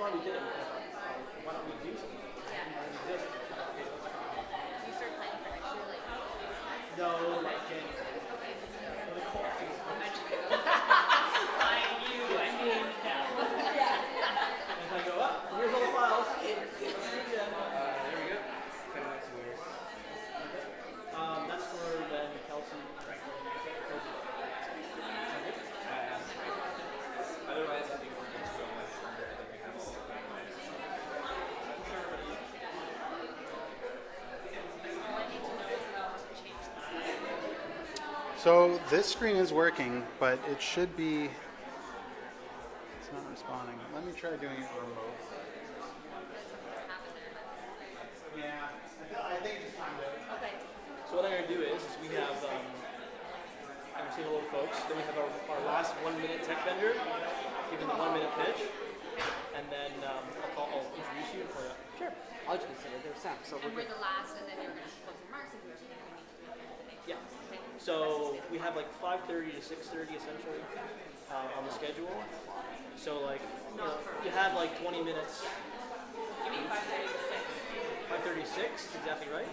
far we did it. Why don't we do something? Yeah. You start planning for next year, like. No, like January. Okay. The coffee. If I go up, here's all the files. There we go. Kind of nice and weird. That's for then Kelsey. Otherwise, I think we're going to go much further. I think we have all of that. So this screen is working, but it should be. It's not responding. Let me try doing it remote. Yeah, I think it's time to. Okay. So what I'm going to do is we have, I'm saying hello folks, then we have our last 1 minute tech vendor, giving the 1 minute pitch, and then I'll introduce you and play up. Sure. I'll just consider their Sam. So And we're the last, and then you're going to close remarks and do everything we need to do at the end of the day. Yeah. Okay. So we have like 5:30 to 6:30 essentially on the schedule. So like, you have like 20 minutes. You mean 5:30 to 6? 5:36, exactly right.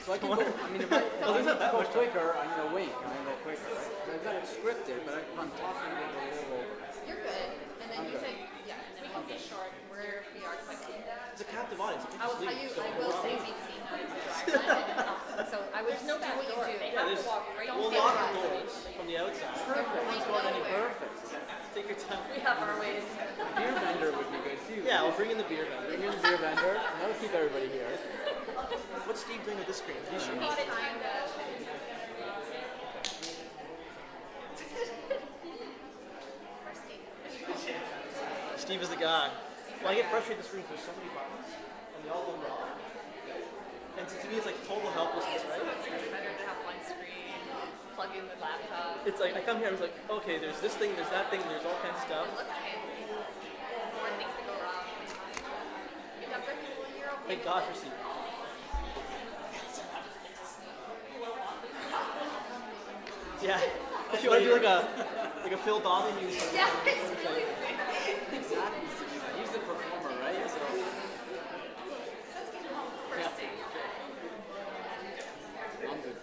I can go, I mean, if I there's not that go much quicker, I'm going to wink. I'm going to go quicker, right? So I've got it scripted, but if I'm talking a little over. You're good. And then I'm you good. say, yeah, and then we can be short. We are quick. It's a captive audience. I will tell you, I will say we've seen how you drive. So I would do what you do. Yeah, there's, we'll lock the doors from the outside. No one's going anywhere. Perfect. Take your time. We have our ways. Beer vendor would be good too. Yeah, we'll bring in the beer vendor. Bring in the beer vendor, and that'll keep everybody here. What's Steve doing with this screen? He's We need time to. Steve is the guy. Well, I get frustrated with the screen because there's so many buttons, and they all go wrong. And to me, it's like total helplessness, right? It's better to have one screen, plug in the laptop. It's like, I come here, I was like, okay, there's this thing, there's that thing, there's all kinds of stuff. It looks fancy. More things to go wrong. You got good people in Europe. Thank God for Steve. Yeah. If you want to do like a Phil Donovan, you just Yeah, it's really Exactly. He's the performer, right? So, Let's get home first thing. I'm good.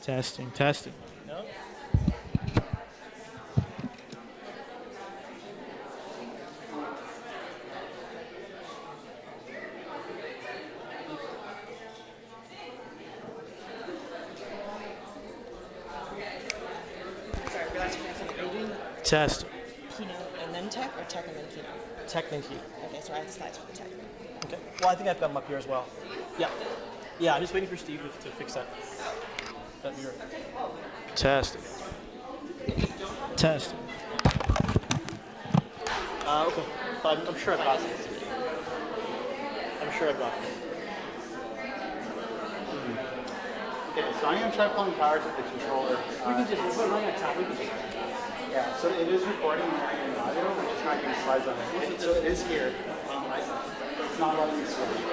Testing. No? Sorry, we're asking something. Are you doing Test. keynote and then tech, or tech and then keynote? Technically. Okay, so I have the slides for the tech. Okay. Well, I think I've got them up here as well. Yeah. Yeah, I'm just waiting for Steve to fix that mirror. Testing. Okay. I'm sure I've got this. Okay, so I'm going to try pulling power to the controller. We can just, we'll put it right on top. We can just. Yeah, so it is recording and audio, we're just not getting slides on it. So it is here. It's not letting me switch.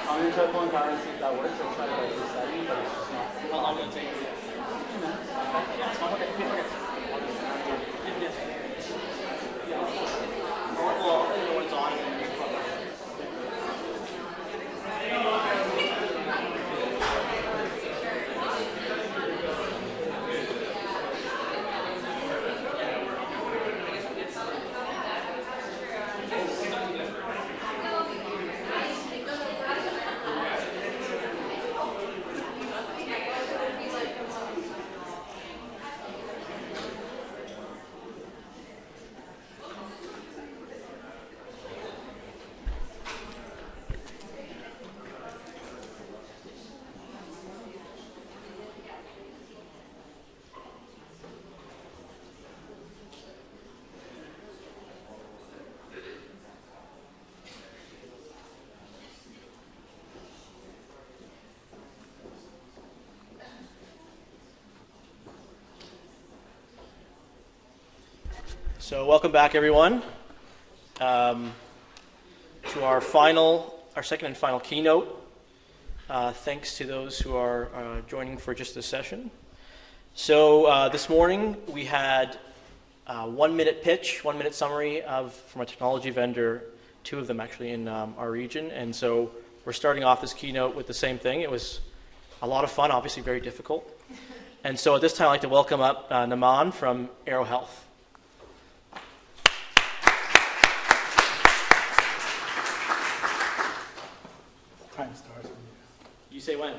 I'm going to try pulling power and see if that works. I'll try to like resetting, but it's just not. I'm going to take it. Yeah, it's fine. Okay. Well, I don't know when it's on. So welcome back, everyone, to our second and final keynote Thanks to those who are joining for just this session. So this morning we had a 1-minute pitch, 1-minute summary from a technology vendor, 2 of them actually in our region. And so we're starting off this keynote with the same thing. It was a lot of fun, obviously very difficult. And so at this time I'd like to welcome up Naman from Aero Health. Time starts. You say when.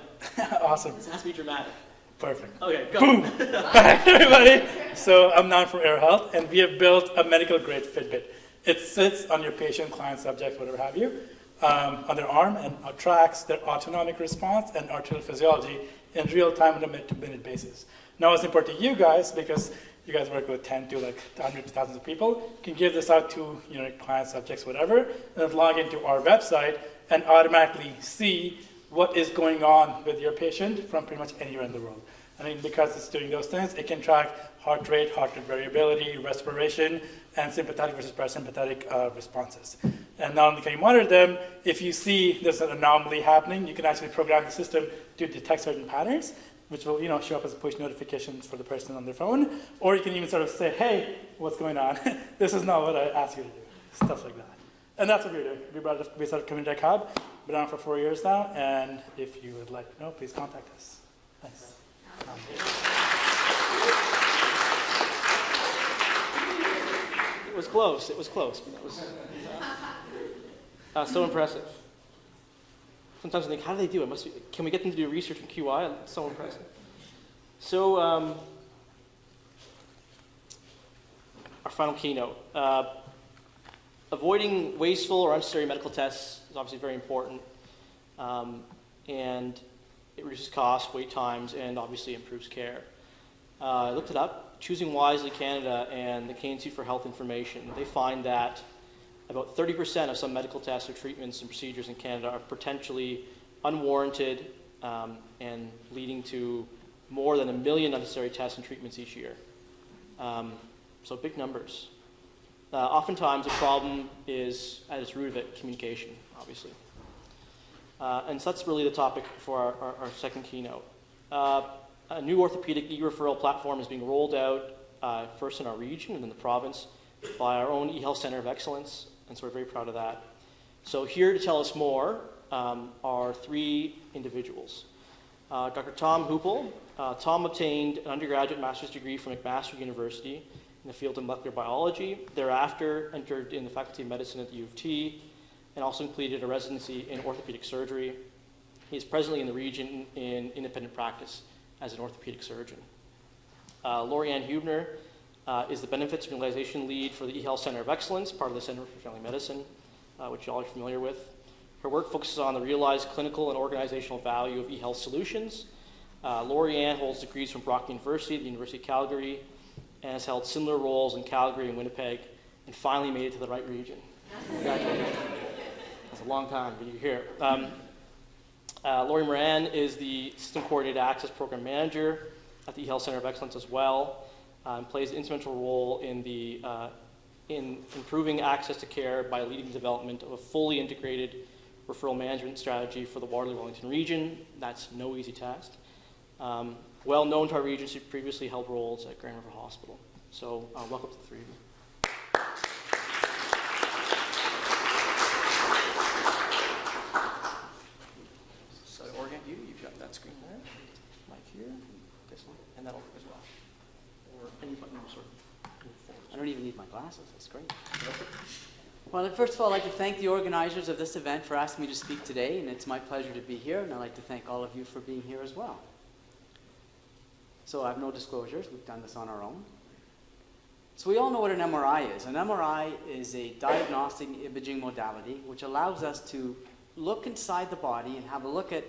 Awesome. This has to be dramatic. Perfect. Okay, go. Boom. Hi, everybody. So I'm Nan from Aero Health, and we have built a medical-grade Fitbit. It sits on your patient, client, subject, whatever have you, on their arm and tracks their autonomic response and arterial physiology in real time on a minute-to-minute basis. Now, it's important to you guys because you guys work with 10 to like hundreds of thousands of people. You can give this out to clients, subjects, whatever, and then log into our website and automatically see what is going on with your patient from pretty much anywhere in the world. I mean, because it's doing those things, it can track heart rate variability, respiration, and sympathetic versus parasympathetic responses. And not only can you monitor them, if you see there's an anomaly happening, you can actually program the system to detect certain patterns, which will show up as push notifications for the person on their phone. Or you can even sort of say, hey, what's going on? This is not what I asked you to do. Stuff like that. And that's what we're doing. We started Community Tech Hub. Been on for 4 years now, and if you would like to know, please contact us. Thanks. It was close. It was close. It was so impressive. Sometimes I think, how do they do it? Can we get them to do research in QI? It's so impressive. So, our final keynote. Avoiding wasteful or unnecessary medical tests is obviously very important, and it reduces costs, wait times, and obviously improves care. I looked it up. Choosing Wisely Canada and the Canadian Institute for Health Information, they find that about 30% of some medical tests or treatments and procedures in Canada are potentially unwarranted and leading to more than 1 million unnecessary tests and treatments each year. So big numbers. Oftentimes, the problem is, at its root of it, communication, obviously. And so that's really the topic for our second keynote. A new orthopedic e-referral platform is being rolled out first in our region and then the province by our own eHealth Center of Excellence, and so we're very proud of that. So here to tell us more are 3 individuals. Dr. Tom Hoople. Tom obtained an undergraduate master's degree from McMaster University in the field of molecular biology. Thereafter, entered in the Faculty of Medicine at the U of T, and also completed a residency in orthopedic surgery. He is presently in the region in independent practice as an orthopedic surgeon. Lori-Ann Hubner is the Benefits and Realization Lead for the eHealth Center of Excellence, part of the Center for Family Medicine, which you all are familiar with. Her work focuses on the realized clinical and organizational value of eHealth solutions. Lori-Ann holds degrees from Brock University, the University of Calgary, and has held similar roles in Calgary and Winnipeg, and finally made it to the right region. Congratulations. That's a long time, but you're here. Lori Moran is the System Coordinated Access Program Manager at the eHealth Center of Excellence as well, and plays an instrumental role in improving access to care by leading the development of a fully integrated referral management strategy for the Waterloo-Wellington region. That's no easy task. Well known to our region, she previously held roles at Grand River Hospital. So welcome to the 3 of you. So to orient you, you've got that screen there, mic here, this one, and that'll work as well. Or any button will sort of move forward. I don't even need my glasses. That's great. Well, first of all, I'd like to thank the organizers of this event for asking me to speak today, and it's my pleasure to be here, and I'd like to thank all of you for being here as well. So I have no disclosures. We've done this on our own. So we all know what an MRI is. An MRI is a diagnostic imaging modality which allows us to look inside the body and have a look at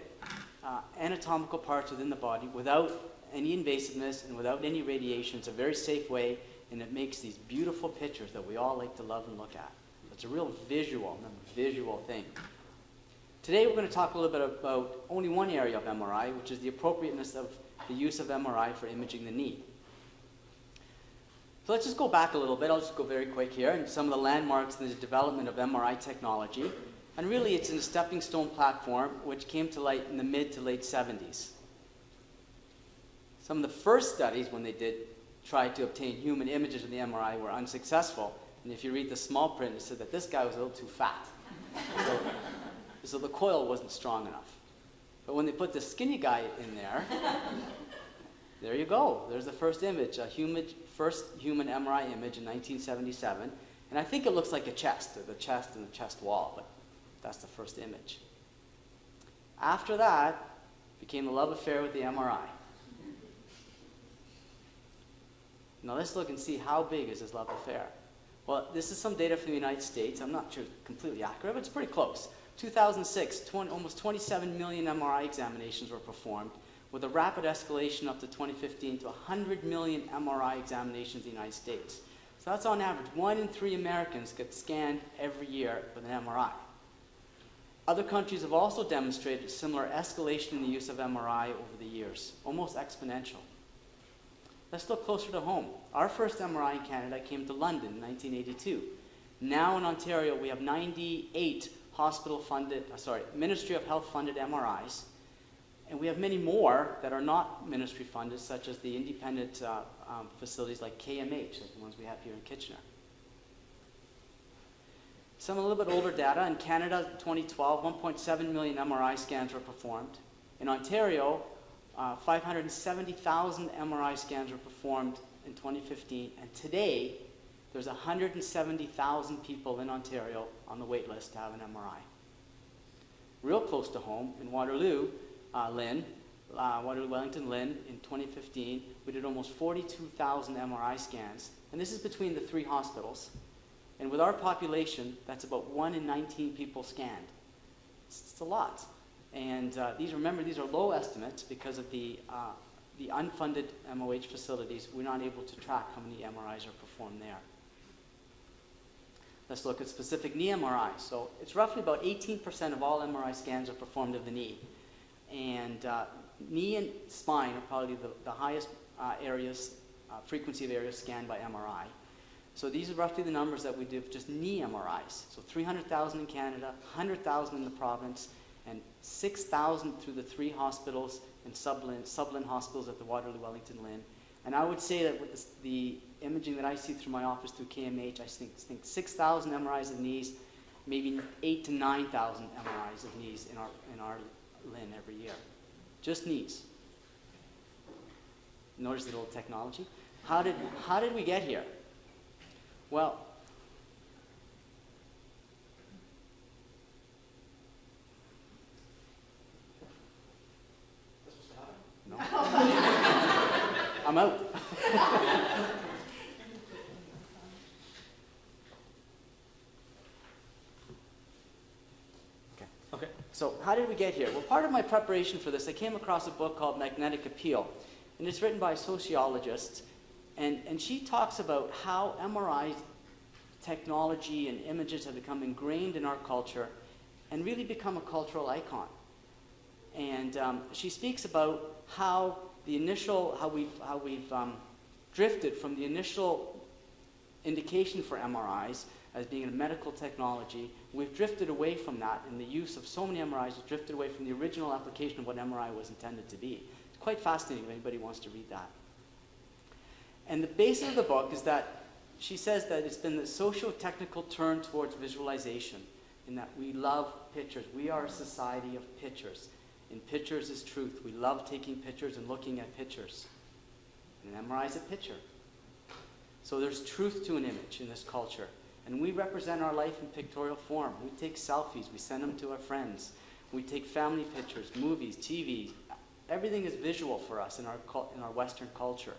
anatomical parts within the body without any invasiveness and without any radiation. It's a very safe way, and it makes these beautiful pictures that we all like to love and look at. It's a real visual thing. Today we're going to talk a little bit about only one area of MRI, which is the appropriateness of the use of MRI for imaging the knee. So let's just go back a little bit. I'll just go very quick here, and some of the landmarks in the development of MRI technology. And really, it's in a stepping stone platform, which came to light in the mid to late 70s. Some of the first studies, when they did try to obtain human images of the MRI, were unsuccessful. And if you read the small print, it said that this guy was a little too fat. So the coil wasn't strong enough. But when they put the skinny guy in there you go. There's the first image, first human MRI image in 1977. And I think it looks like a chest, or the chest and the chest wall, but that's the first image. After that, became the love affair with the MRI. Now let's look and see how big is this love affair. Well, this is some data from the United States. I'm not sure it's completely accurate, but it's pretty close. 2006, almost 27 million MRI examinations were performed, with a rapid escalation up to 2015 to 100 million MRI examinations in the United States. So that's on average. 1 in 3 Americans get scanned every year with an MRI. Other countries have also demonstrated a similar escalation in the use of MRI over the years, almost exponential. Let's look closer to home. Our first MRI in Canada came to London in 1982. Now in Ontario, we have 98 Ministry of Health funded MRIs. And we have many more that are not ministry funded, such as the independent facilities like KMH, like the ones we have here in Kitchener. Some a little bit older data. In Canada, 2012, 1.7 million MRI scans were performed. In Ontario, 570,000 MRI scans were performed in 2015, and today there's 170,000 people in Ontario on the wait list to have an MRI. Real close to home, in Waterloo, Wellington Lynn, in 2015, we did almost 42,000 MRI scans, and this is between the 3 hospitals. And with our population, that's about 1 in 19 people scanned. It's a lot. And these are low estimates because of the unfunded MOH facilities. We're not able to track how many MRIs are performed there. Let's look at specific knee MRI. So it's roughly about 18% of all MRI scans are performed of the knee. And knee and spine are probably the highest frequency of areas scanned by MRI. So these are roughly the numbers that we do for just knee MRIs. So 300,000 in Canada, 100,000 in the province, and 6,000 through the 3 hospitals and sub-Lynn hospitals at the Waterloo Wellington Lynn. And I would say that with the imaging that I see through my office through KMH, I think 6,000 MRIs of knees, maybe 8,000 to 9,000 MRIs of knees in our Lynn every year. Just knees. Notice the little technology. How did we get here? Well, no. I'm out. Okay. So how did we get here? Well, part of my preparation for this, I came across a book called Magnetic Appeal, and it's written by a sociologist, and she talks about how MRI technology and images have become ingrained in our culture and really become a cultural icon. And she speaks about how we've drifted from the initial indication for MRIs as being a medical technology. We've drifted away from that, and the use of so many MRIs has drifted away from the original application of what MRI was intended to be. It's quite fascinating if anybody wants to read that. And the basis of the book is that she says that it's been the socio-technical turn towards visualization, in that we love pictures. We are a society of pictures. And pictures is truth. We love taking pictures and looking at pictures. And an MRI is a picture. So there's truth to an image in this culture. And we represent our life in pictorial form. We take selfies. We send them to our friends. We take family pictures, movies, TV. Everything is visual for us in our Western culture.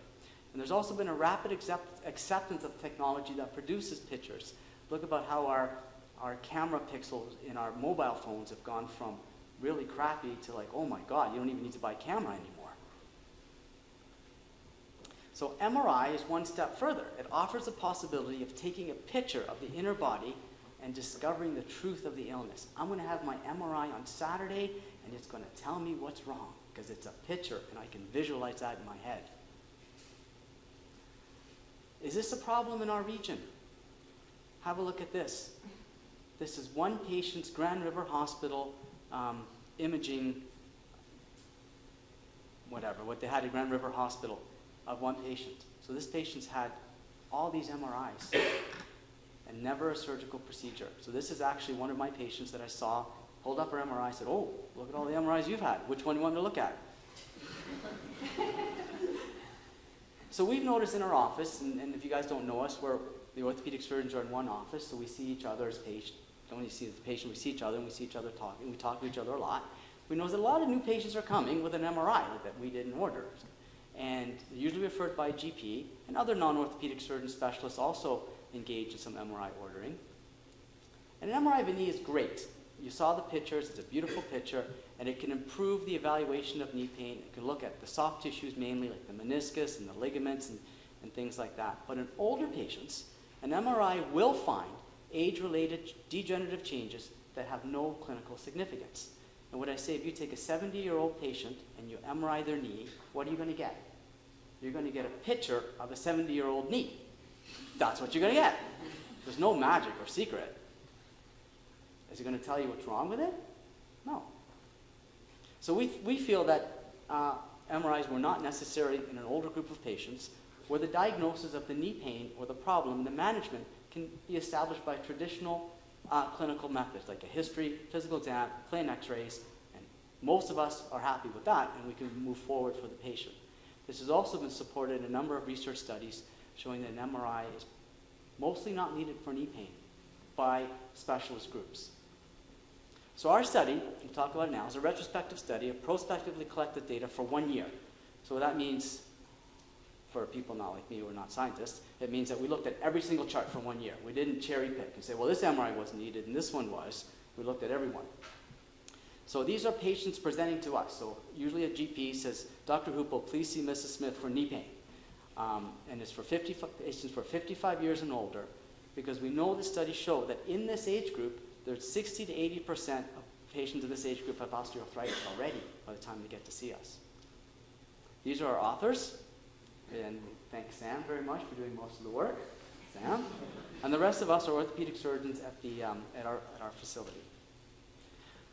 And there's also been a rapid acceptance of technology that produces pictures. Look about how our camera pixels in our mobile phones have gone from really crappy to like, oh my God, you don't even need to buy a camera anymore. So MRI is one step further. It offers the possibility of taking a picture of the inner body and discovering the truth of the illness. I'm going to have my MRI on Saturday, and it's going to tell me what's wrong, because it's a picture, and I can visualize that in my head. Is this a problem in our region? Have a look at this. This is one patient's Grand River Hospital imaging, whatever, what they had at Grand River Hospital of one patient. So this patient's had all these MRIs and never a surgical procedure. So this is actually one of my patients that I saw hold up her MRI, said, oh, look at all the MRIs you've had. Which one do you want me to look at? So we've noticed in our office, and if you guys don't know us, the orthopedic surgeons are in one office, so we see each other as patients. Don't only see the patient, we see each other, and we see each other talking. We talk to each other a lot. We know that a lot of new patients are coming with an MRI that we didn't order. And they're usually referred by a GP, and other non-orthopedic surgeon specialists also engage in some MRI ordering. And an MRI of a knee is great. You saw the pictures, it's a beautiful picture, and it can improve the evaluation of knee pain. It can look at the soft tissues mainly, like the meniscus and the ligaments and things like that. But in older patients, an MRI will find age-related degenerative changes that have no clinical significance. And what I say, if you take a 70-year-old patient and you MRI their knee, what are you going to get? You're going to get a picture of a 70-year-old knee. That's what you're going to get. There's no magic or secret. Is it going to tell you what's wrong with it? No. So we feel that MRIs were not necessary in an older group of patients where the diagnosis of the knee pain or the problem, the management, can be established by traditional clinical methods like a history, physical exam, plain x-rays, and most of us are happy with that and we can move forward for the patient. This has also been supported in a number of research studies showing that an MRI is mostly not needed for knee pain by specialist groups. So our study, we'll talk about it now, is a retrospective study of prospectively collected data for 1 year. So what that means, for people not like me who are not scientists, it means that we looked at every single chart for 1 year. We didn't cherry pick and say, well, this MRI wasn't needed and this one was. We looked at everyone. So these are patients presenting to us. So usually a GP says, Dr. Hoople, please see Mrs. Smith for knee pain. And it's for patients for 55 years and older, because we know the studies show that in this age group, there's 60 to 80% of patients in this age group have osteoarthritis already by the time they get to see us. These are our authors, and we thank Sam very much for doing most of the work. Sam. And the rest of us are orthopedic surgeons at our facility.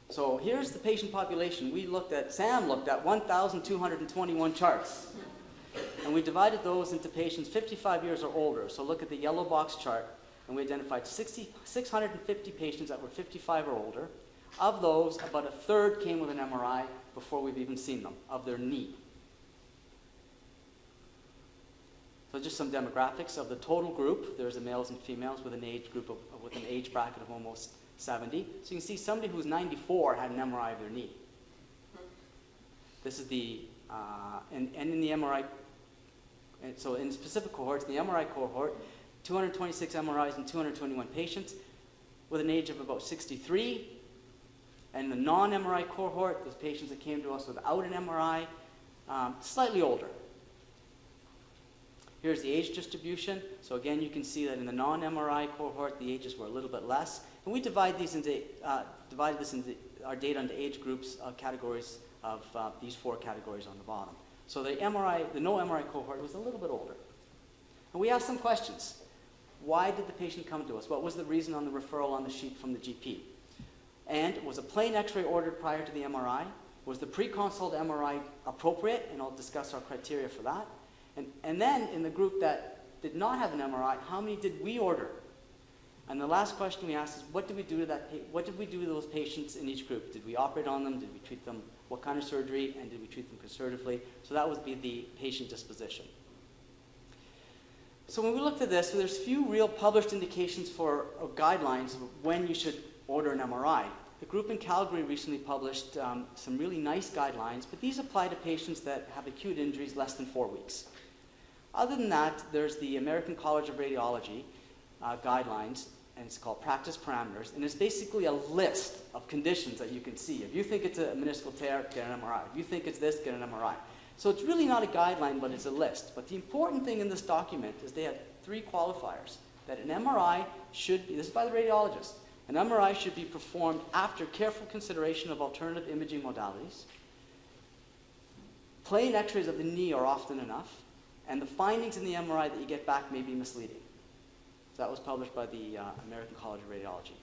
So here's the patient population. Sam looked at 1,221 charts. And we divided those into patients 55 years or older. So look at the yellow box chart, and we identified 650 patients that were 55 or older. Of those, about a third came with an MRI before we've even seen them, of their knee. So just some demographics of the total group. There's the males and females with an age group with an age bracket of almost 70. So you can see somebody who's 94 had an MRI of their knee. This is the, and in the MRI, and so in specific cohorts, in the MRI cohort, 226 MRIs in 221 patients with an age of about 63. And the non-MRI cohort, those patients that came to us without an MRI, slightly older. Here's the age distribution. So again, you can see that in the non-MRI cohort, the ages were a little bit less. And we divided this into our data into age groups, categories of these 4 categories on the bottom. So the no MRI cohort was a little bit older. And we asked some questions. Why did the patient come to us? What was the reason on the referral on the sheet from the GP? And was a plain x-ray ordered prior to the MRI? Was the pre-consult MRI appropriate? And I'll discuss our criteria for that. And then in the group that did not have an MRI, how many did we order? And the last question we asked is, what did we do to those patients in each group? Did we operate on them? Did we treat them? What kind of surgery? And did we treat them conservatively? So that would be the patient disposition. So when we looked at this, there's few real published indications for guidelines of when you should order an MRI. The group in Calgary recently published some really nice guidelines, but these apply to patients that have acute injuries less than 4 weeks. Other than that, there's the American College of Radiology guidelines, and it's called Practice Parameters, and it's basically a list of conditions that you can see. If you think it's a meniscal tear, get an MRI. If you think it's this, get an MRI. So it's really not a guideline, but it's a list. But the important thing in this document is they have 3 qualifiers. That an MRI should be, this is by the radiologist, an MRI should be performed after careful consideration of alternative imaging modalities. Plain x-rays of the knee are often enough, and the findings in the MRI that you get back may be misleading. So that was published by the American College of Radiology.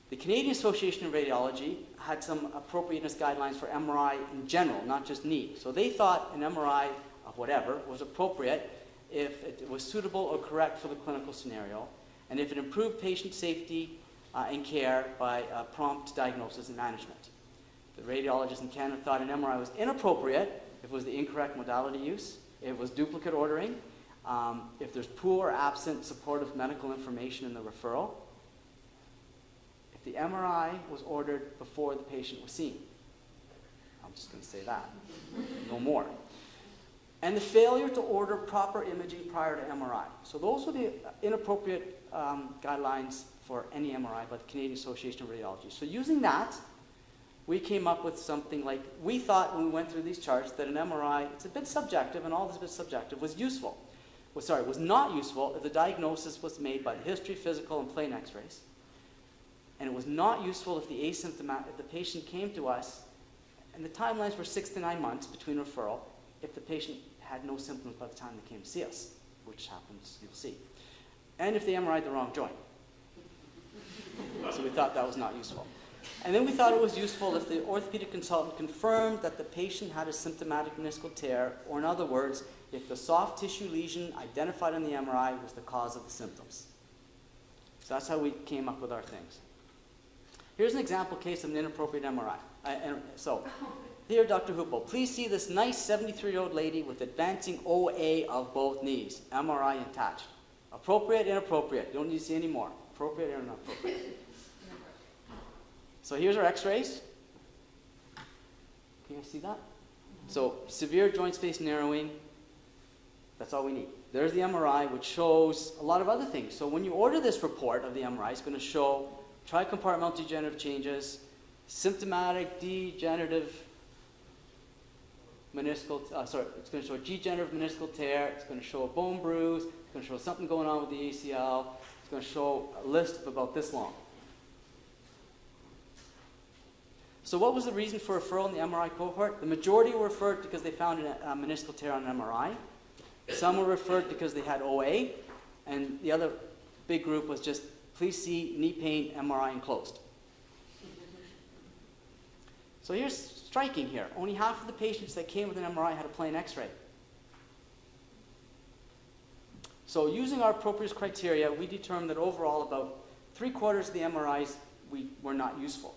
The Canadian Association of Radiology had some appropriateness guidelines for MRI in general, not just knee. So they thought an MRI of whatever was appropriate if it was suitable or correct for the clinical scenario, and if it improved patient safety and care by prompt diagnosis and management. The radiologists in Canada thought an MRI was inappropriate if it was the incorrect modality use, if it was duplicate ordering, if there's poor or absent supportive medical information in the referral, if the MRI was ordered before the patient was seen. I'm just going to say that. No more. And the failure to order proper imaging prior to MRI. So those were the inappropriate guidelines for any MRI by the Canadian Association of Radiology. So using that, we came up with something like, we thought when we went through these charts that an MRI, it's a bit subjective, and all this bit subjective, was useful. Was not useful if the diagnosis was made by the history, physical, and plain x-rays. And it was not useful if the patient came to us, and the timelines were 6 to 9 months between referral, if the patient had no symptoms by the time they came to see us, which happens, you'll see. And if they MRI'd the wrong joint. So we thought that was not useful. And then we thought it was useful if the orthopedic consultant confirmed that the patient had a symptomatic meniscal tear, or in other words, if the soft tissue lesion identified on the MRI was the cause of the symptoms. So that's how we came up with our things. Here's an example case of an inappropriate MRI. So, here, Dr. Hupel, please see this nice 73-year-old lady with advancing OA of both knees, MRI attached. Appropriate, inappropriate. You don't need to see any more. Appropriate or inappropriate. So here's our x-rays. Can you see that? So severe joint space narrowing, that's all we need. There's the MRI, which shows a lot of other things. So when you order this report of the MRI, it's going to show tricompartmental degenerative changes, symptomatic degenerative meniscal, it's going to show degenerative meniscal tear, it's going to show a bone bruise, it's going to show something going on with the ACL, it's going to show a list of about this long. So what was the reason for referral in the MRI cohort? The majority were referred because they found a meniscal tear on an MRI. Some were referred because they had OA, and the other big group was just, please see knee pain, MRI enclosed. So here's striking here. Only half of the patients that came with an MRI had a plain x-ray. So using our appropriate criteria, we determined that overall about 3/4 of the MRIs were not useful.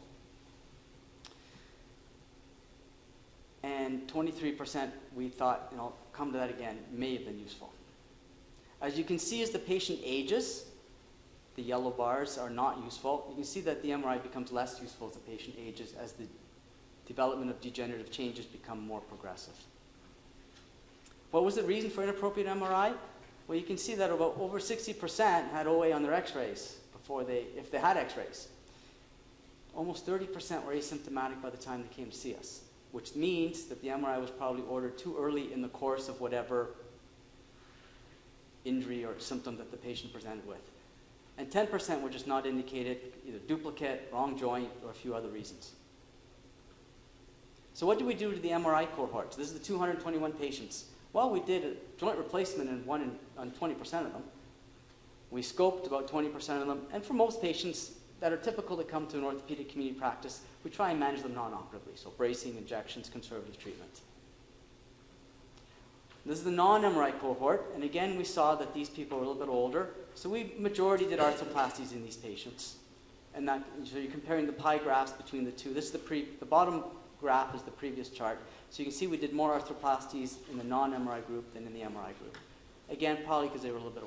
And 23% we thought, and I'll come to that again, may have been useful. As you can see, as the patient ages, the yellow bars are not useful. You can see that the MRI becomes less useful as the patient ages, as the development of degenerative changes become more progressive. What was the reason for inappropriate MRI? Well, you can see that about over 60% had OA on their x-rays if they had x-rays. Almost 30% were asymptomatic by the time they came to see us, which means that the MRI was probably ordered too early in the course of whatever injury or symptom that the patient presented with. And 10% were just not indicated, either duplicate, wrong joint, or a few other reasons. So what did we do to the MRI cohorts? This is the 221 patients. Well, we did a joint replacement on 20% of them. We scoped about 20% of them. And for most patients that are typical to come to an orthopedic community practice, we try and manage them non-operatively. So bracing, injections, conservative treatment. This is the non-MRI cohort. And again, we saw that these people were a little bit older. So we majority did arthroplasties in these patients. And so you're comparing the pie graphs between the two. This is the bottom graph is the previous chart. So you can see we did more arthroplasties in the non-MRI group than in the MRI group. Again, probably because they were a little bit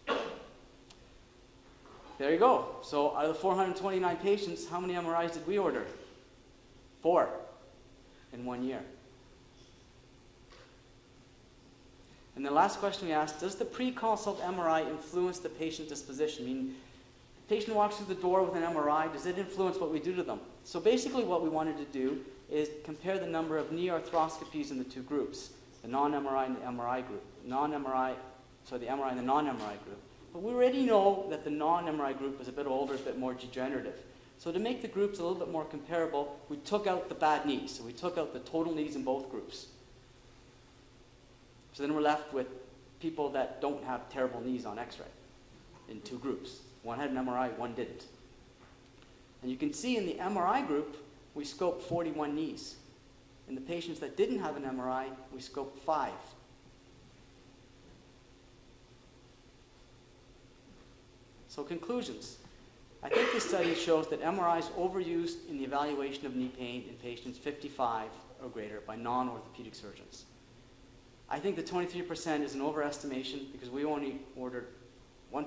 older. There you go. So out of the 429 patients, how many MRIs did we order? 4 in 1 year. And the last question we asked, does the pre-consult MRI influence the patient disposition? I mean, the patient walks through the door with an MRI, does it influence what we do to them? So basically what we wanted to do is compare the number of knee arthroscopies in the two groups, the non-MRI and the MRI group. The MRI and the non-MRI group. But we already know that the non-MRI group is a bit older, a bit more degenerative. So to make the groups a little bit more comparable, we took out the bad knees. So we took out the total knees in both groups. So then we're left with people that don't have terrible knees on x-ray in two groups. One had an MRI, one didn't. And you can see in the MRI group, we scoped 41 knees. In the patients that didn't have an MRI, we scoped 5. So conclusions. I think this study shows that MRI is overused in the evaluation of knee pain in patients 55 or greater by non-orthopedic surgeons. I think the 23% is an overestimation because we only ordered 1%.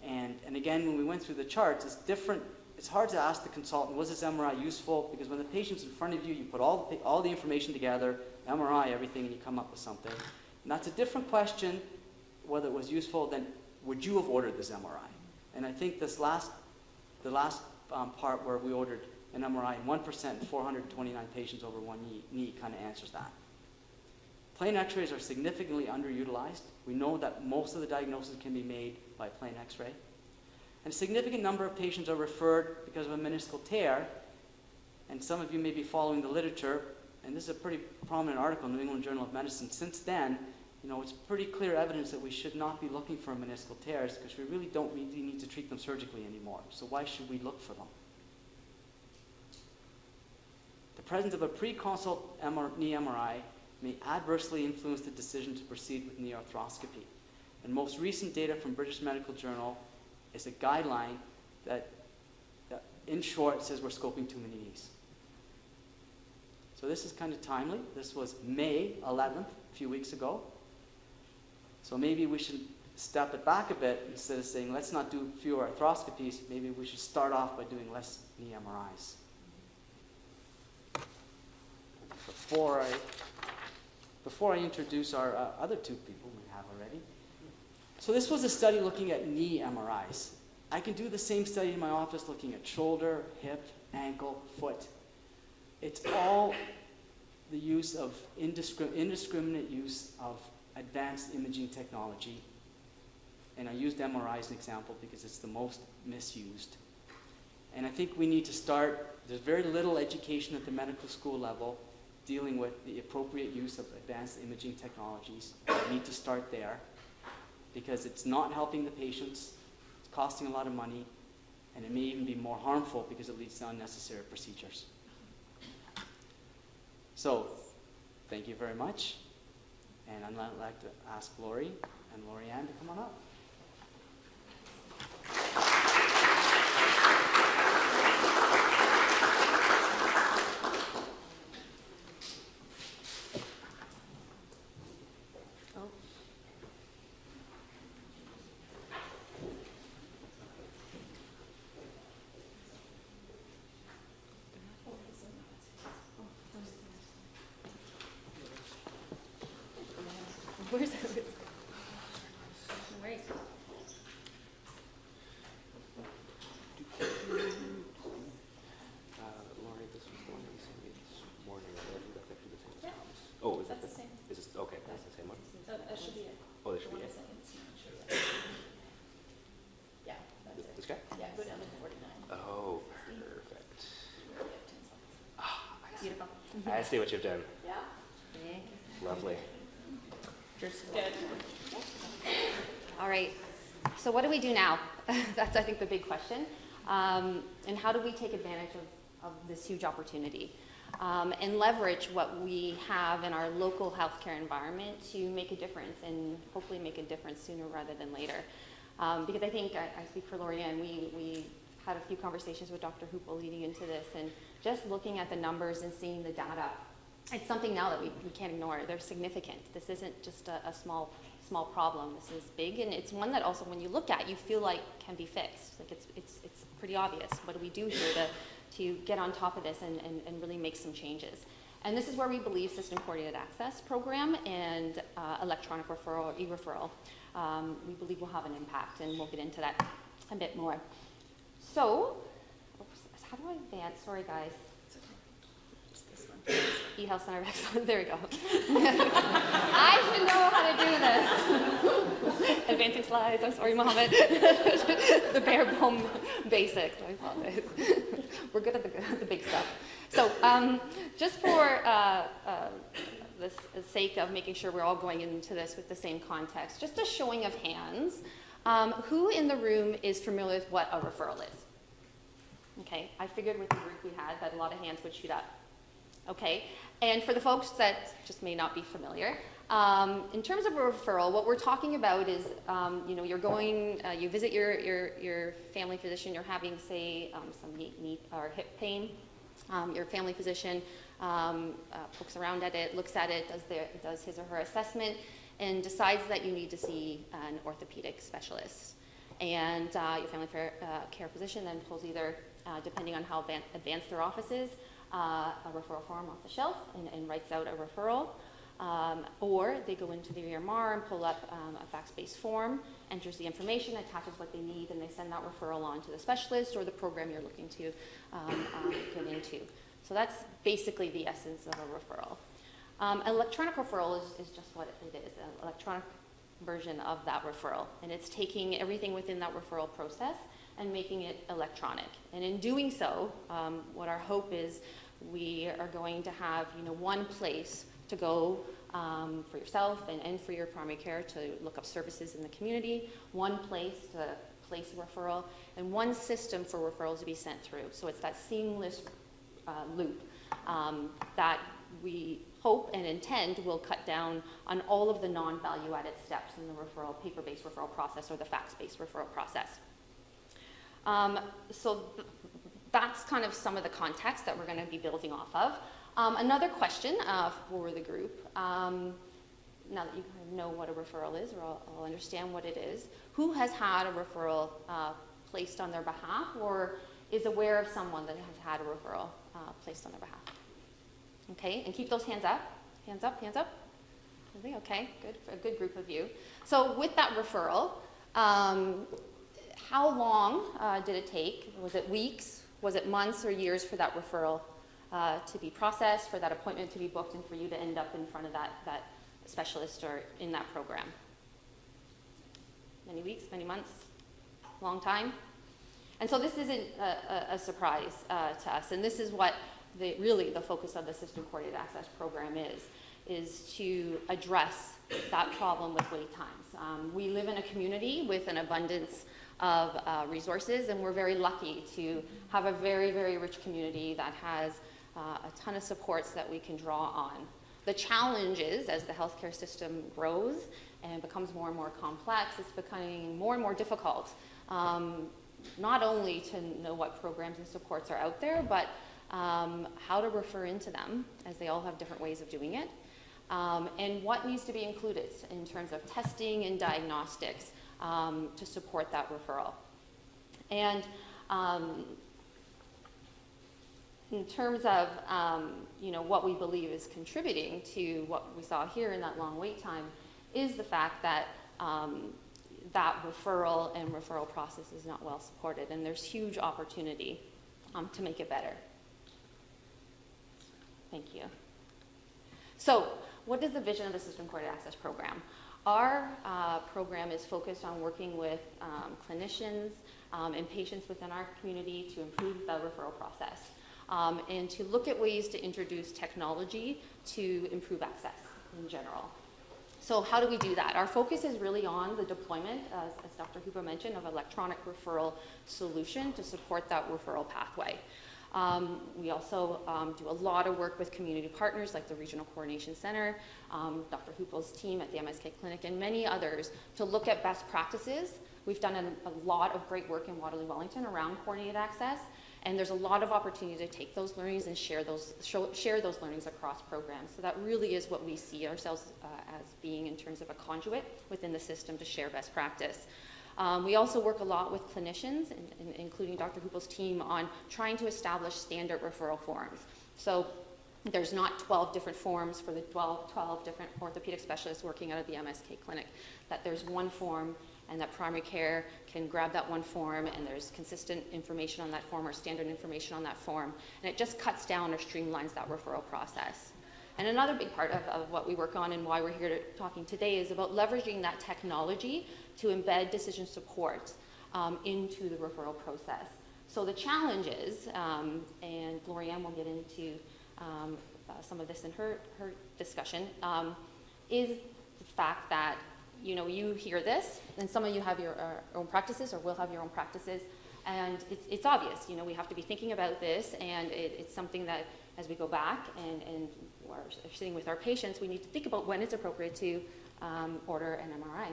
And again, when we went through the charts, it's different. It's hard to ask the consultant, was this MRI useful? Because when the patient's in front of you, you put all the information together, MRI, everything, and you come up with something. And that's a different question, whether it was useful, than would you have ordered this MRI? And I think the last part where we ordered an MRI in 1% and 429 patients over one knee kind of answers that. Plain x-rays are significantly underutilized. We know that most of the diagnosis can be made by plain x-ray. And a significant number of patients are referred because of a meniscal tear. And some of you may be following the literature, and this is a pretty prominent article in the New England Journal of Medicine. Since then, it's pretty clear evidence that we should not be looking for meniscal tears because we really don't really need to treat them surgically anymore. So why should we look for them? The presence of a pre-consult knee MRI may adversely influence the decision to proceed with knee arthroscopy. And most recent data from British Medical Journal is a guideline that in short, says we're scoping too many knees. So this is kind of timely. This was May 11th, a few weeks ago. So maybe we should step it back a bit. Instead of saying, let's not do fewer arthroscopies, maybe we should start off by doing less knee MRIs. Before I introduce our other two people we have already. So this was a study looking at knee MRIs. I can do the same study in my office looking at shoulder, hip, ankle, foot. It's all the use of indiscriminate use of advanced imaging technology. And I used MRI as an example because it's the most misused. And I think we need to start, there's very little education at the medical school level dealing with the appropriate use of advanced imaging technologies. We need to start there because it's not helping the patients, it's costing a lot of money, and it may even be more harmful because it leads to unnecessary procedures. So, thank you very much. And I'd like to ask Lori and Lorianne to come on up. Where's it? No worries. Lori, this was the one that you sent me this morning. I think that's actually the same as Tom's. Oh, is that That's the same. Is this okay? That's the same one. That should be it. Oh, this should be it. Yeah, that's it. This guy? Yeah, go down to 49. Oh, perfect. Beautiful. I see what you've done. Yeah. Lovely. Good. All right. So what do we do now? That's, I think, the big question. And how do we take advantage of this huge opportunity and leverage what we have in our local healthcare environment to make a difference and hopefully make a difference sooner rather than later? Because I think, I speak for Lorianne, we had a few conversations with Dr. Hoople leading into this, and just looking at the numbers and seeing the data, it's something now that we can't ignore. They're significant. This isn't just a small problem. This is big, and it's one that also, when you look at, you feel like can be fixed. Like it's pretty obvious. What do we do here to get on top of this and really make some changes? And this is where we believe system-coordinated access program and electronic referral or e-referral, we believe will have an impact, and we'll get into that a bit more. So, how do I advance? Sorry, guys. E-Health Center of Excellence. There we go. I should know how to do this. Advancing slides. I'm sorry, Mohammed. The bare bone basics. I apologize. We're good at the big stuff. So, just for the sake of making sure we're all going into this with the same context, just a showing of hands. Who in the room is familiar with what a referral is? Okay, I figured with the group we had that a lot of hands would shoot up. Okay, and for the folks that just may not be familiar, in terms of a referral, what we're talking about is, you're going, you visit your family physician, you're having, say, some knee or hip pain. Your family physician pokes around at it, looks at it, does his or her assessment, and decides that you need to see an orthopedic specialist. And your family care physician then pulls either, depending on how advanced their office is, a referral form off the shelf and writes out a referral. Or they go into the EMR and pull up a fax-based form, enters the information, attaches what they need, and they send that referral on to the specialist or the program you're looking to get into. So that's basically the essence of a referral. Electronic referral is just what it is, an electronic version of that referral. And it's taking everything within that referral process and making it electronic. And in doing so, what our hope is, we are going to have one place to go for yourself and for your primary care to look up services in the community, one place to place a referral, and one system for referrals to be sent through. So it's that seamless loop that we hope and intend will cut down on all of the non-value added steps in the referral, paper-based referral process or the fax-based referral process. That's kind of some of the context that we're going to be building off of. Another question for the group, now that you kind of know what a referral is, or I'll understand what it is, who has had a referral placed on their behalf or is aware of someone that has had a referral placed on their behalf? Okay, and keep those hands up. Hands up, hands up. Okay, good, a good group of you. So with that referral, how long did it take? Was it weeks? Was it months or years for that referral to be processed, for that appointment to be booked, and for you to end up in front of that specialist or in that program? Many weeks, many months, long time? And so this isn't a surprise to us, and this is what really the focus of the System Coordinated Access Program is to address that problem with wait times. We live in a community with an abundance of resources, and we're very lucky to have a very, very rich community that has a ton of supports that we can draw on. The challenge is, as the healthcare system grows and becomes more and more complex, it's becoming more and more difficult, not only to know what programs and supports are out there, but how to refer into them, as they all have different ways of doing it, and what needs to be included in terms of testing and diagnostics to support that referral. And in terms of what we believe is contributing to what we saw here in that long wait time is the fact that that referral and referral process is not well supported, and there's huge opportunity to make it better. Thank you. So what is the vision of the System Coordinated Access Program? Our program is focused on working with clinicians and patients within our community to improve the referral process and to look at ways to introduce technology to improve access in general. So how do we do that? Our focus is really on the deployment, as Dr. Hooper mentioned, of electronic referral solution to support that referral pathway. We also do a lot of work with community partners like the Regional Coordination Center, Dr. Hoopel's team at the MSK Clinic, and many others to look at best practices. We've done a lot of great work in Waterloo Wellington around coordinated access, and there's a lot of opportunity to take those learnings and share those learnings across programs. So that really is what we see ourselves as being in terms of a conduit within the system to share best practice. We also work a lot with clinicians, including Dr. Hoopel's team, on trying to establish standard referral forms. So there's not 12 different forms for the 12 different orthopedic specialists working out of the MSK clinic, that there's one form and that primary care can grab that one form and there's consistent information on that form or standard information on that form. And it just cuts down or streamlines that referral process. And another big part of what we work on and why we're here talking today is about leveraging that technology to embed decision support into the referral process. So the challenge is, and Glorianne will get into some of this in her discussion, is the fact that you hear this, and some of you have your own practices or will have your own practices, And it's obvious, you know, we have to be thinking about this, and it's something that as we go back and are sitting with our patients, we need to think about when it's appropriate to order an MRI.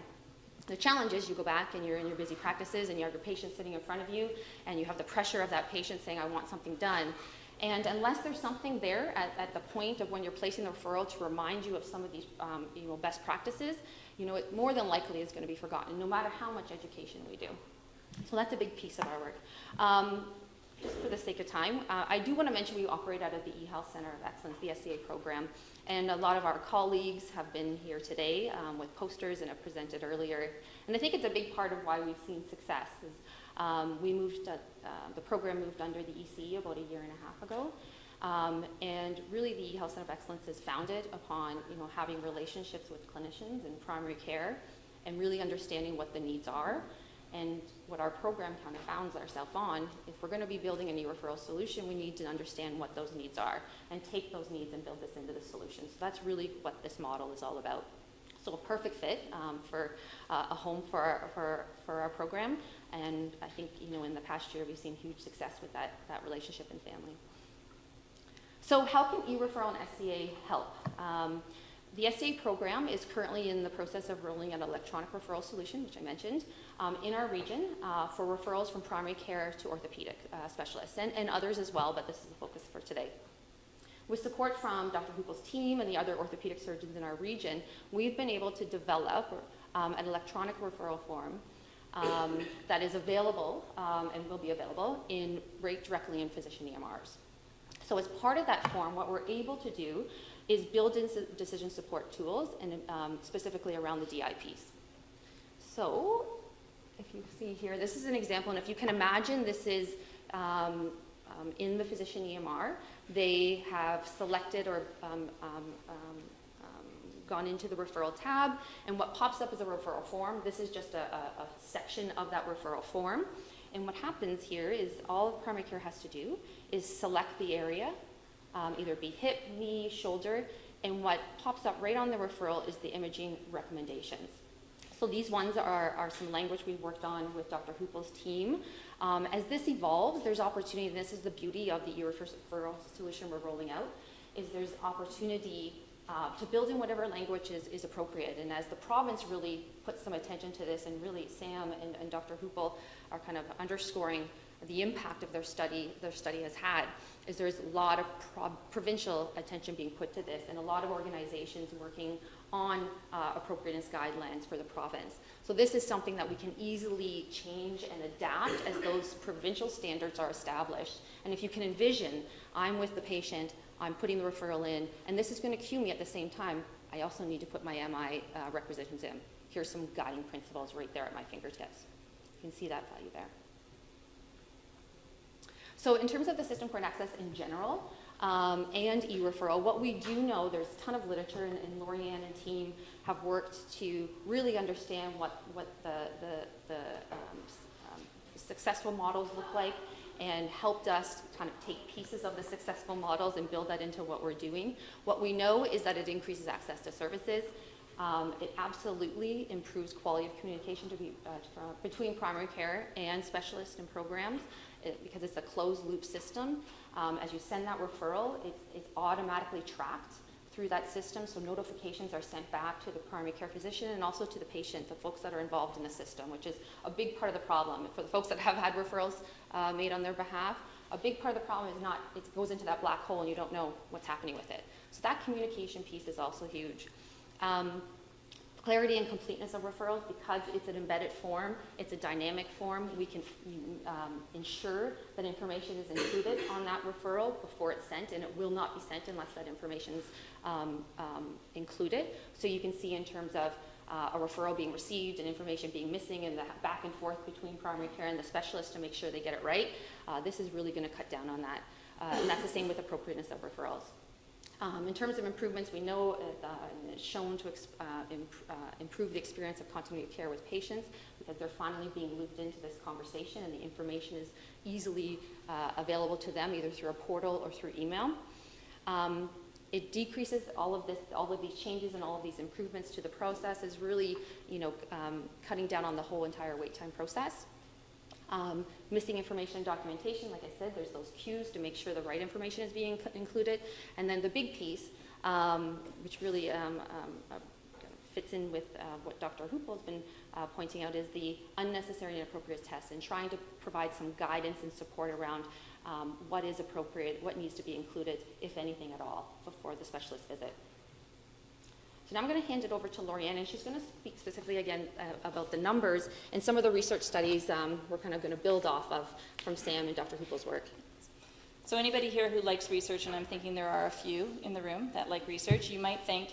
The challenge is you go back and you're in your busy practices and you have your patient sitting in front of you and you have the pressure of that patient saying, I want something done. And unless there's something there at the point of when you're placing the referral to remind you of some of these you know, best practices, you know, it more than likely is going to be forgotten, no matter how much education we do. So that's a big piece of our work. Just for the sake of time, I do want to mention we operate out of the eHealth Center of Excellence, the SCA program, and a lot of our colleagues have been here today with posters and have presented earlier. And I think it's a big part of why we've seen success. Is, the program moved under the ECE about a year and a half ago, and really the eHealth Center of Excellence is founded upon, you know, having relationships with clinicians in primary care and really understanding what the needs are. And what our program kind of founds ourselves on, if we're going to be building a new referral solution, we need to understand what those needs are and take those needs and build this into the solution. So that's really what this model is all about. So a perfect fit for a home for our program. And I think, you know, in the past year, we've seen huge success with that relationship and family. So how can e-referral and SCA help? The SCA program is currently in the process of rolling out an electronic referral solution, which I mentioned, in our region for referrals from primary care to orthopedic specialists and others as well, but this is the focus for today. With support from Dr. Hoopel's team and the other orthopedic surgeons in our region, we've been able to develop an electronic referral form that is available and will be available right directly in physician EMRs. So as part of that form, what we're able to do is build in decision support tools, and specifically around the DI piece. So if you see here, this is an example, and if you can imagine, this is in the physician EMR. They have selected or gone into the referral tab, and what pops up is a referral form. This is just a section of that referral form. And what happens here is all primary care has to do is select the area, either be hip, knee, shoulder, and what pops up right on the referral is the imaging recommendations. So these ones are some language we've worked on with Dr. Hoopel's team. As this evolves, there's opportunity, and this is the beauty of the e-referral solution we're rolling out, is there's opportunity to build in whatever language is appropriate. And as the province really puts some attention to this, and really Sam and Dr. Hoopel are kind of underscoring the impact of their study has had, is there's a lot of provincial attention being put to this, and a lot of organizations working on appropriateness guidelines for the province. So this is something that we can easily change and adapt as those provincial standards are established. And if you can envision, I'm with the patient, I'm putting the referral in, and this is going to cue me at the same time, I also need to put my MI requisitions in. Here's some guiding principles right there at my fingertips. You can see that value there. So in terms of the system court access in general, and e-referral, what we do know, there's a ton of literature, and Lorianne and team have worked to really understand what the successful models look like, and helped us kind of take pieces of the successful models and build that into what we're doing. What we know is that it increases access to services. It absolutely improves quality of communication between primary care and specialists and programs, because it's a closed loop system. As you send that referral, it's automatically tracked through that system, so notifications are sent back to the primary care physician and also to the patient, the folks that are involved in the system, which is a big part of the problem. For the folks that have had referrals made on their behalf, a big part of the problem is not, it goes into that black hole and you don't know what's happening with it. So that communication piece is also huge. Clarity and completeness of referrals, because it's an embedded form, it's a dynamic form, we can ensure that information is included on that referral before it's sent, and it will not be sent unless that information is included. So you can see in terms of a referral being received and information being missing, and the back and forth between primary care and the specialist to make sure they get it right. This is really going to cut down on that. And that's the same with appropriateness of referrals. In terms of improvements, we know it's shown to improve the experience of continuity of care with patients, because they're finally being looped into this conversation and the information is easily available to them either through a portal or through email. It decreases all of these changes and all of these improvements to the process is really, cutting down on the whole entire wait time process. Missing information and documentation, like I said, there's those cues to make sure the right information is being included. And then the big piece, which really fits in with what Dr. Hupel has been pointing out, is the unnecessary and inappropriate tests, and trying to provide some guidance and support around what is appropriate, what needs to be included, if anything at all, before the specialist visit. So now I'm going to hand it over to Lorianne, and she's going to speak specifically again about the numbers and some of the research studies we're kind of going to build off of from Sam and Dr. Hupel's work. So anybody here who likes research, and I'm thinking there are a few in the room that like research, you might think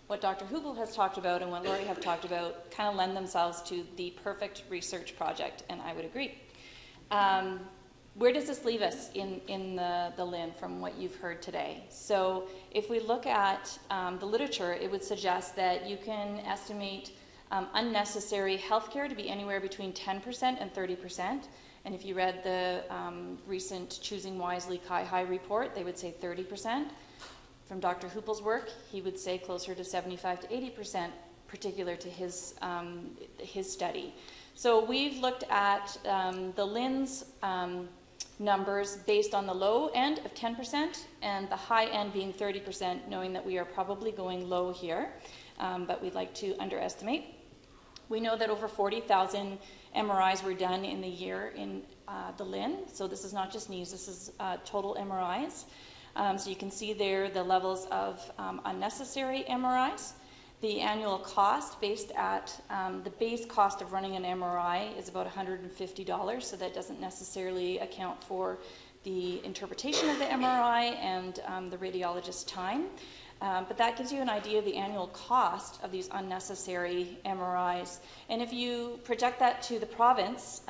what Dr. Hupel has talked about and what Lori have talked about kind of lend themselves to the perfect research project, and I would agree. Where does this leave us in the LIN from what you've heard today? So if we look at the literature, it would suggest that you can estimate unnecessary healthcare to be anywhere between 10% and 30%. And if you read the recent Choosing Wisely Kai-Hai report, they would say 30%. From Dr. Hupel's work, he would say closer to 75 to 80%, particular to his study. So we've looked at the LIN's numbers based on the low end of 10% and the high end being 30%, knowing that we are probably going low here, but we'd like to underestimate. We know that over 40,000 MRIs were done in the year in the LIN, so this is not just knees, this is total MRIs. So you can see there the levels of unnecessary MRIs. The annual cost based at the base cost of running an MRI is about $150, so that doesn't necessarily account for the interpretation of the MRI and the radiologist's time. But that gives you an idea of the annual cost of these unnecessary MRIs. And if you project that to the province,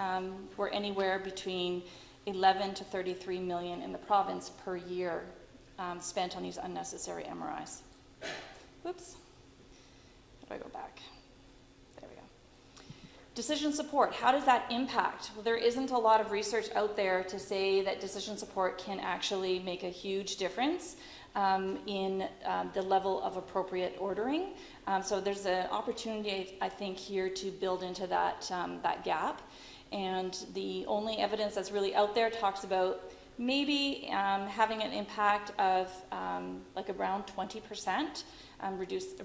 we're anywhere between 11 to 33 million in the province per year spent on these unnecessary MRIs. Whoops. How do I go back? There we go. Decision support, how does that impact? Well, there isn't a lot of research out there to say that decision support can actually make a huge difference in the level of appropriate ordering. So there's an opportunity, I think, here to build into that, that gap. And the only evidence that's really out there talks about maybe having an impact of like around 20%.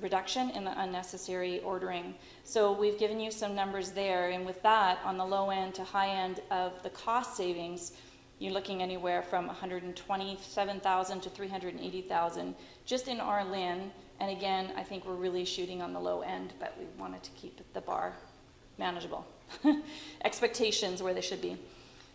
Reduction in the unnecessary ordering. So we've given you some numbers there, and with that, on the low end to high end of the cost savings, you're looking anywhere from 127,000 to 380,000 just in our LIN. And again, I think we're really shooting on the low end, but we wanted to keep the bar manageable. Expectations where they should be.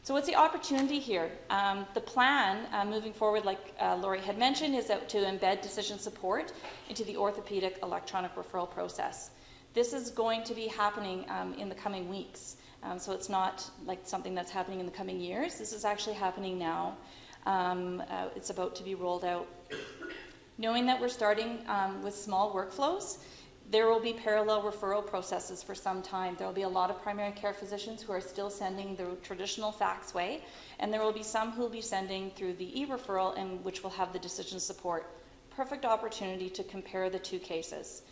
So what's the opportunity here? The plan moving forward, like Lori had mentioned, is that to embed decision support into the orthopedic electronic referral process. This is going to be happening in the coming weeks. So it's not like something that's happening in the coming years. This is actually happening now. It's about to be rolled out. Knowing that we're starting with small workflows, there will be parallel referral processes for some time. There will be a lot of primary care physicians who are still sending the traditional fax way, and there will be some who will be sending through the e-referral, and which will have the decision support. Perfect opportunity to compare the two cases.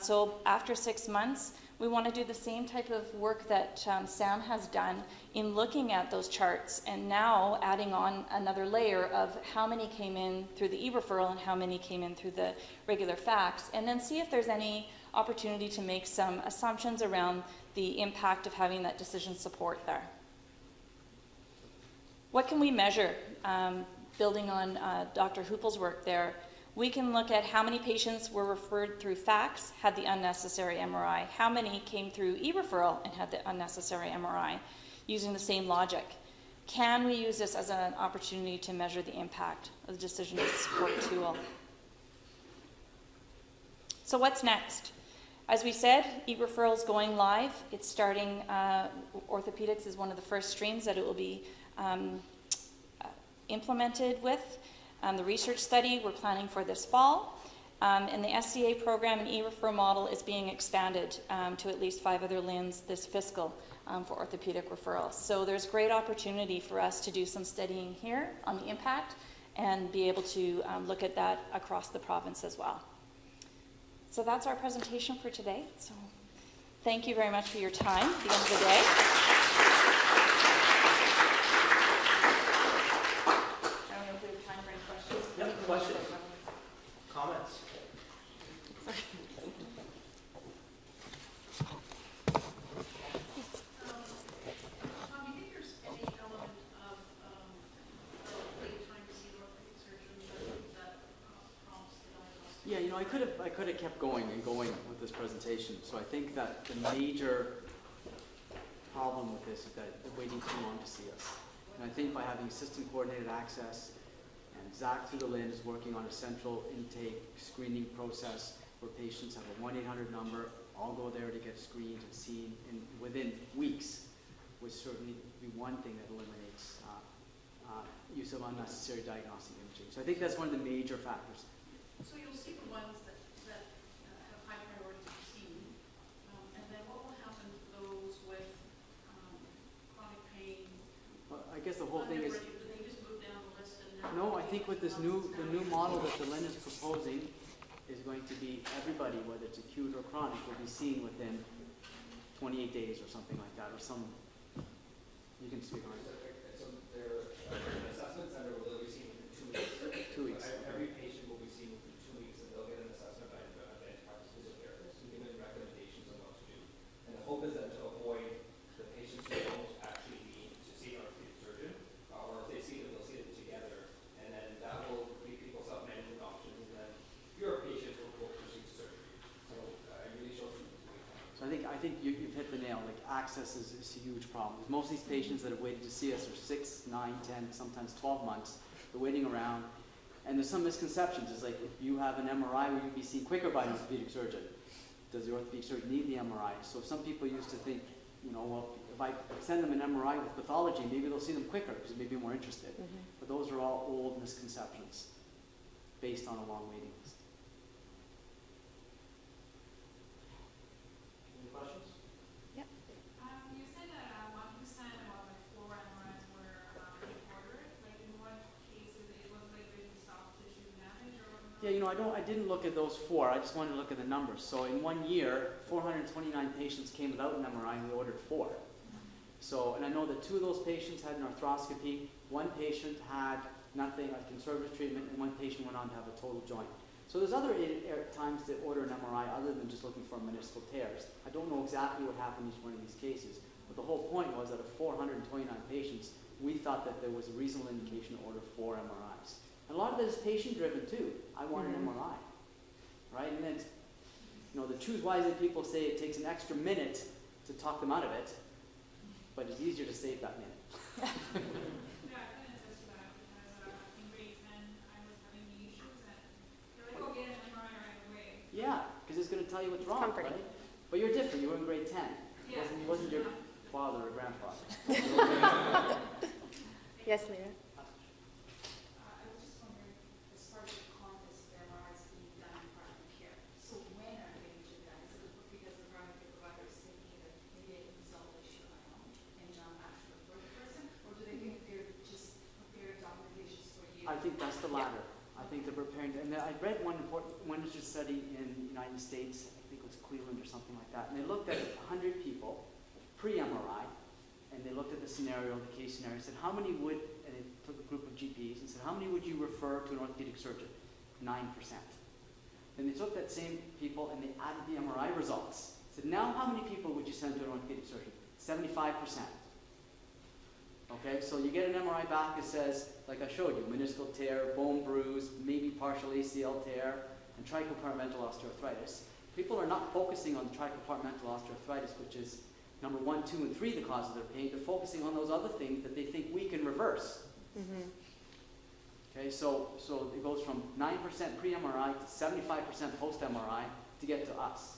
So after 6 months, we want to do the same type of work that Sam has done in looking at those charts, and now adding on another layer of how many came in through the e-referral and how many came in through the regular fax, and then see if there's any opportunity to make some assumptions around the impact of having that decision support there. What can we measure? Building on Dr. Hupel's work there, we can look at how many patients were referred through fax, had the unnecessary MRI, how many came through e-referral and had the unnecessary MRI, using the same logic. Can we use this as an opportunity to measure the impact of the decision support tool? So what's next? As we said, e-referral is going live. It's starting, orthopedics is one of the first streams that it will be implemented with. The research study we're planning for this fall, and the SCA program and e-refer model is being expanded to at least 5 other LINs this fiscal for orthopedic referrals. So there's great opportunity for us to do some studying here on the impact and be able to look at that across the province as well. So that's our presentation for today. So thank you very much for your time at the end of the day. Comments? Yeah, I could have kept going and going with this presentation. So I think that the major problem with this is that they're waiting too long to see us. And I think by having system coordinated access, and Zach through the LIN is working on a central intake screening process where patients have a 1-800 number, all go there to get screened and seen within weeks, would certainly be one thing that eliminates use of unnecessary diagnostic imaging. So I think that's one of the major factors. So you'll see the ones that have high priority to be seen, and then what will happen to those with chronic pain? Well, I guess the whole thing is. Do they just move down the list and then? No, I think with the new model that the LIN is proposing is going to be everybody, whether it's acute or chronic, will be seen within 28 days or something like that, or some. You can speak on it. So their assessment center will be seen within 2 weeks. 2 weeks. Every patient will be seen within 2 weeks, and they'll get an assessment by an practice physiotherapist who give them recommendations on what to do. And the hope is that to avoid the patients who don't actually need to see an orthopedic surgeon, or if they see them, they'll see them together, and then that will give people self-management options, and then fewer patients will proceed to surgery. So I really show them. So I think you've hit the nail. Like access is a huge problem. Most of these patients that have waited to see us are 6, 9, 10, sometimes 12 months. They're waiting around. And there's some misconceptions. It's like if you have an MRI, will you be seen quicker by an orthopedic surgeon? Does the orthopedic surgeon need the MRI? So some people used to think, well, if I send them an MRI with pathology, maybe they'll see them quicker because they may be more interested. Mm-hmm. But those are all old misconceptions based on a long waiting list. Any questions? Yep. You said that 1% of like 4 MRIs were reported. Like in what cases it was like really soft tissue damage or? Yeah, I didn't look at those 4. I just wanted to look at the numbers. So in 1 year, 429 patients came without an MRI, and we ordered 4. So, and I know that 2 of those patients had an arthroscopy. 1 patient had nothing, a conservative treatment, and 1 patient went on to have a total joint. So there's other times to order an MRI other than just looking for meniscal tears. I don't know exactly what happened in each one of these cases, but the whole point was that of 429 patients, we thought that there was a reasonable indication to order 4 MRIs. And a lot of it is patient-driven too. I want an MRI, right? And then, the choose wisely people say it takes an extra minute to talk them out of it, but it's easier to save that minute. Yeah, I can attest to that because in grade 10 I was having knee issues and they're like, oh, get an MRI right away. Yeah, because it's going to tell you what's wrong, comforting. right? But you're different. You were in grade 10. Yeah. It wasn't your father or grandfather. Yes, Leah. I was just wondering, as far as the contest of MRIs being done in primary care, so when are they usually done? Is it because the primary care provider is thinking that maybe I can resolve the issue on my own and not actually refer the person? Or do they think they're just preparing documentations for you? I think that's the latter. I think they're preparing. And I read one interesting study in the United States. I think it was Cleveland or something like that. And they looked at 100 people pre-MRI, and they looked at the scenario, the case scenario, and said, how many would, and they took a group of GPs and said, how many would you refer to an orthopedic surgeon? 9%. Then they took that same people and they added the MRI results. Said, now how many people would you send to an orthopedic surgeon? 75%. Okay, so you get an MRI back that says, like I showed you, meniscal tear, bone bruise, maybe partial ACL tear, and tricompartmental osteoarthritis. People are not focusing on the tricompartmental osteoarthritis, which is number 1, 2, and 3, the cause of their pain. They're focusing on those other things that they think we can reverse. Mm-hmm. Okay, so it goes from 9% pre-MRI to 75% post-MRI to get to us.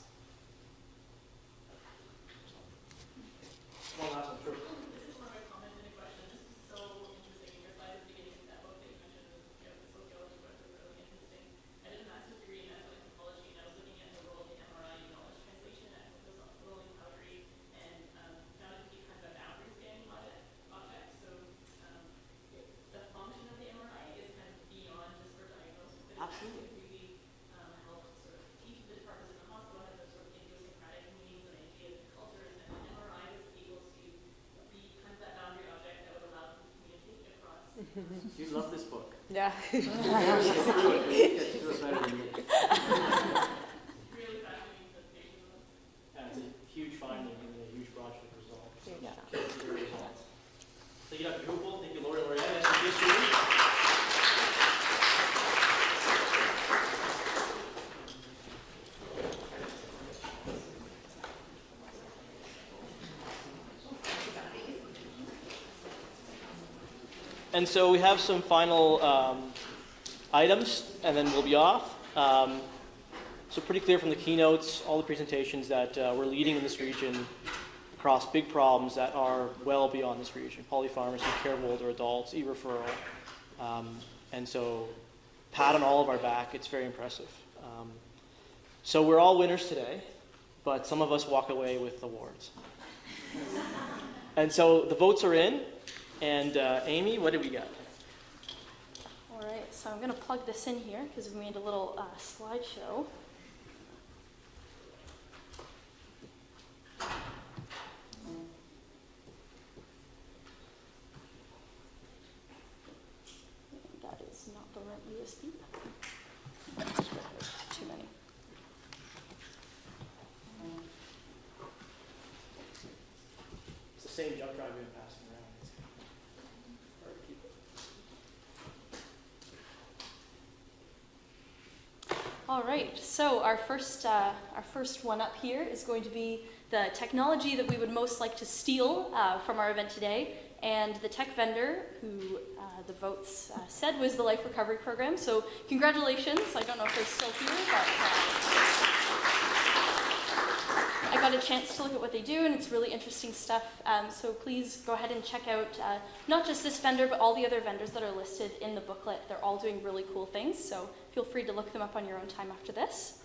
One last one, sure. This is one of my comments and a question. This is so interesting. Your slide at the beginning of that book that you mentioned was, the sociology book was really interesting. I did a master's degree in medical anthropology, and I was looking at the role of the MRI in knowledge translation, and I focused on rolling calorie and found it to be kind of a boundary scanning object. So the function of the MRI is kind of beyond just for diagnosis, but it Absolutely. actually really helps sort of each of the departments in the hospital have those sort of idiosyncratic meanings and ideas and cultures, and the MRI was able to be kind of that boundary object that would allow them to communicate across. You love this book. Yeah. It do us better than And so we have some final items, and then we'll be off. So pretty clear from the keynotes, all the presentations, that we're leading in this region across big problems that are well beyond this region: polypharmacy, care of older adults, e-referral. And so pat on all of our back. It's very impressive. So we're all winners today, but some of us walk away with awards. And so the votes are in. And Amy, what do we got? All right, so I'm going to plug this in here because we made a little slideshow. That is not the right USB. Too many. It's the same jump drive we've been passing around. All right, so our first one up here is going to be the technology that we would most like to steal from our event today, and the tech vendor who the votes said was the Life Recovery Program. So congratulations. I don't know if they're still here, but I got a chance to look at what they do, and it's really interesting stuff. So please go ahead and check out not just this vendor, but all the other vendors that are listed in the booklet. They're all doing really cool things, so feel free to look them up on your own time after this.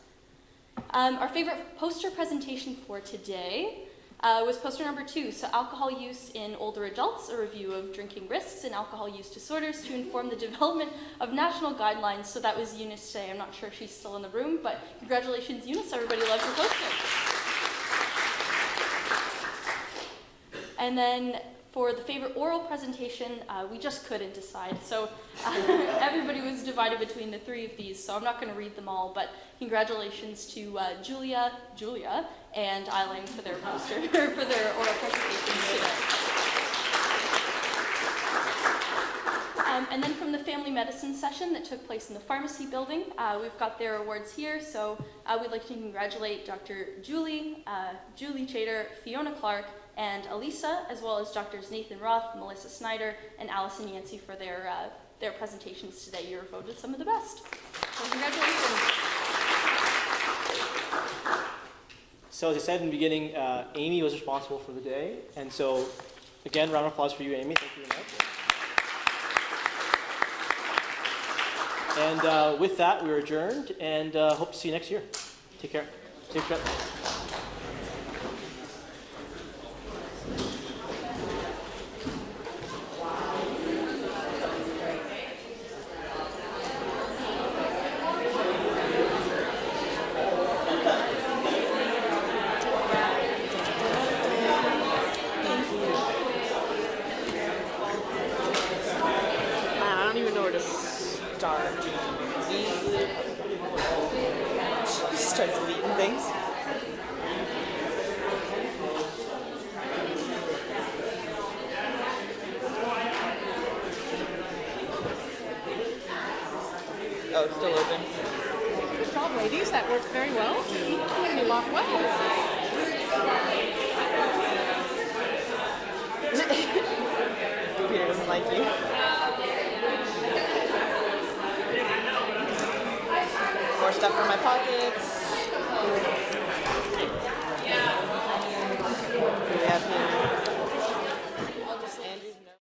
Our favorite poster presentation for today was poster number 2, so alcohol use in older adults, a review of drinking risks and alcohol use disorders to inform the development of national guidelines. So that was Eunice today. I'm not sure if she's still in the room, but congratulations, Eunice. Everybody loves your poster. And then for the favorite oral presentation, we just couldn't decide. So everybody was divided between the 3 of these, so I'm not going to read them all, but congratulations to Julia, and Eileen for their poster, for their oral presentations today. And then from the family medicine session that took place in the pharmacy building, we've got their awards here. So we'd like to congratulate Dr. Julie Chater, Fiona Clark, and Elisa, as well as Drs. Nathan Roth, Melissa Snyder, and Allison Yancey for their presentations today. You were voted some of the best. So congratulations. So as I said in the beginning, Amy was responsible for the day. And so, again, round of applause for you, Amy. Thank you very much. And with that, we're adjourned, and hope to see you next year. Take care. Safe trip. Start deleting things. Oh, it's still open. Good job, ladies. That worked very well. You walked well. Peter doesn't like you. More stuff in my pockets.